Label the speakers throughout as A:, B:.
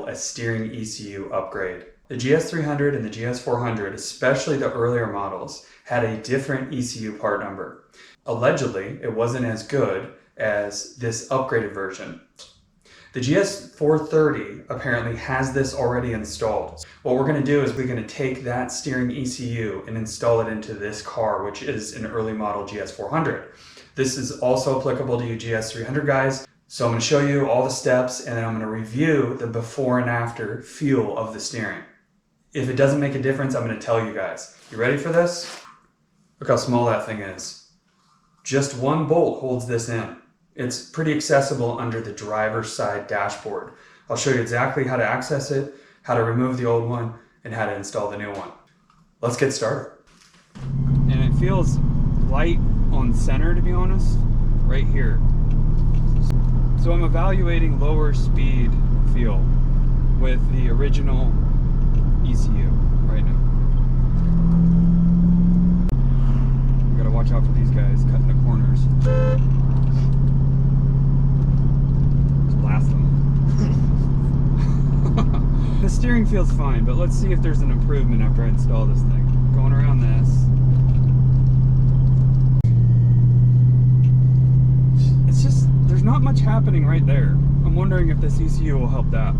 A: handle a steering ECU upgrade. The GS300 and the GS400, especially the earlier models, had a different ECU part number. Allegedly, it wasn't as good as this upgraded version. The GS430 apparently has this already installed. What we're going to do is we're going to take that steering ECU and install it into this car, which is an early model GS400. This is also applicable to you GS300 guys. So I'm going to show you all the steps, and then I'm going to review the before and after feel of the steering. If it doesn't make a difference, I'm going to tell you guys. You ready for this? Look how small that thing is. Just one bolt holds this in. It's pretty accessible under the driver's side dashboard. I'll show you exactly how to access it, how to remove the old one, and how to install the new one. Let's get started. And it feels light on center, to be honest, right here. So I'm evaluating lower speed feel with the original ECU right now. We gotta watch out for these guys cutting the corners. Just blast them. The steering feels fine, but let's see if there's an improvement after I install this thing. Going around this. It's just, there's not much happening right there. I'm wondering if this ECU will help that.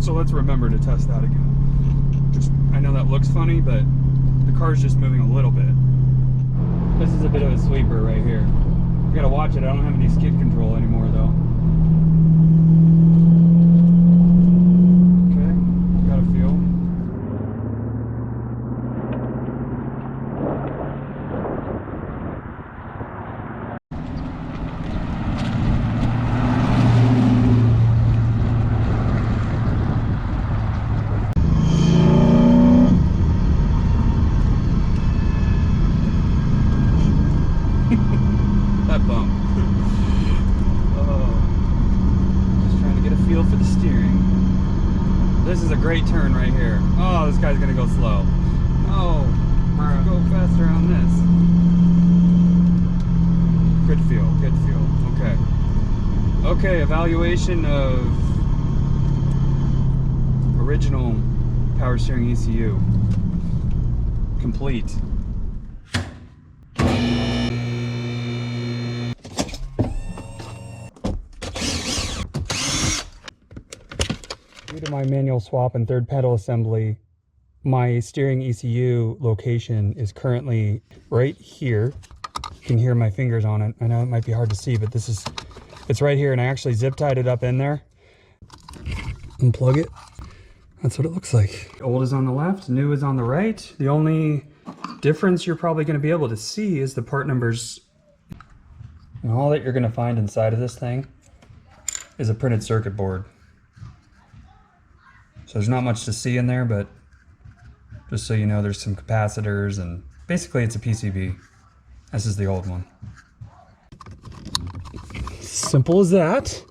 A: So let's remember to test that again. I know that looks funny, but the car's just moving a little bit. This is a bit of a sweeper right here. You gotta watch it. I don't have any skid control anymore though. Okay, got a feel. That bump. Oh, just trying to get a feel for the steering. This is a great turn right here. Oh, this guy's gonna go slow. Oh, go faster on this. Good feel, good feel. Okay. Okay, evaluation of original power steering ECU complete. Due to my manual swap and third pedal assembly, my steering ECU location is currently right here. You can hear my fingers on it. I know it might be hard to see, but it's right here, and I actually zip tied it up in there. Unplug it. That's what it looks like. Old is on the left, new is on the right. The only difference you're probably going to be able to see is the part numbers. And all that you're going to find inside of this thing is a printed circuit board. So there's not much to see in there, but just so you know, there's some capacitors, and basically it's a PCB. This is the old one. Simple as that.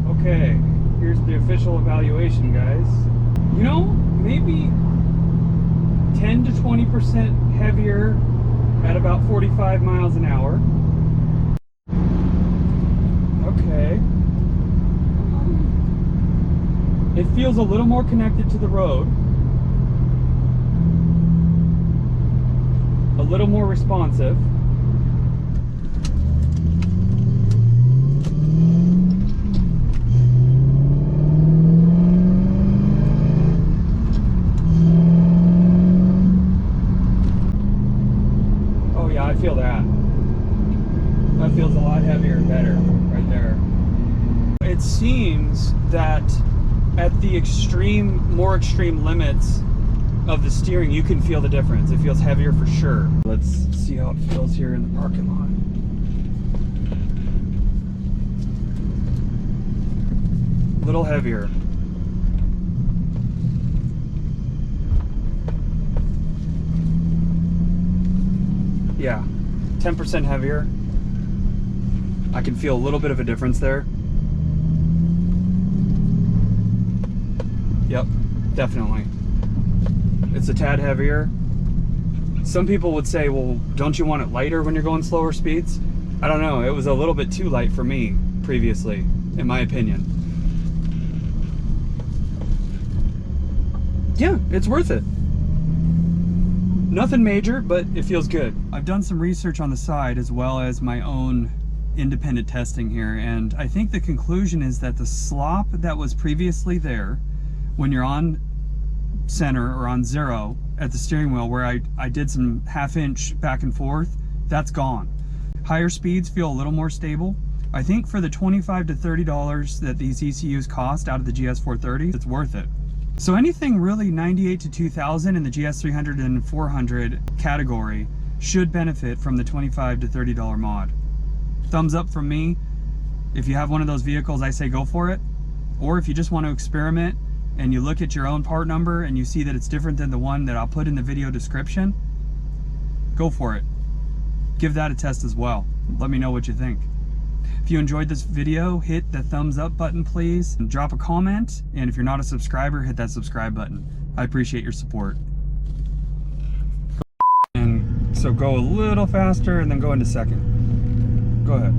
A: Okay, here's the official evaluation, guys. You know, maybe 10 to 20% heavier at about 45 miles an hour. Okay. It feels a little more connected to the road. A little more responsive. I feel that. That feels a lot heavier and better right there. It seems that at the more extreme limits of the steering, you can feel the difference. It feels heavier for sure. Let's see how it feels here in the parking lot. A little heavier. Yeah, 10% heavier. I can feel a little bit of a difference there. Yep, definitely. It's a tad heavier. Some people would say, well, don't you want it lighter when you're going slower speeds? I don't know, it was a little bit too light for me previously, in my opinion. Yeah, it's worth it. Nothing major, but it feels good. I've done some research on the side as well as my own independent testing here, and I think the conclusion is that the slop that was previously there when you're on center or on zero at the steering wheel, where I did some half-inch back and forth, that's gone. Higher speeds feel a little more stable. I think for the $25 to $30 that these ECUs cost out of the GS430, it's worth it. So anything really 98 to 2000 in the GS300 and 400 category should benefit from the $25 to $30 mod. Thumbs up from me. If you have one of those vehicles, I say go for it. Or if you just want to experiment and you look at your own part number and you see that it's different than the one that I'll put in the video description, go for it. Give that a test as well. Let me know what you think. If you enjoyed this video, hit the thumbs up button, please, and drop a comment. And if you're not a subscriber, hit that subscribe button. I appreciate your support. And so go a little faster and then go into second. Go ahead,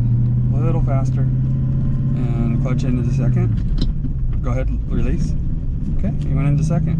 A: a little faster and clutch into the second. Go ahead, release. Okay, you went into second.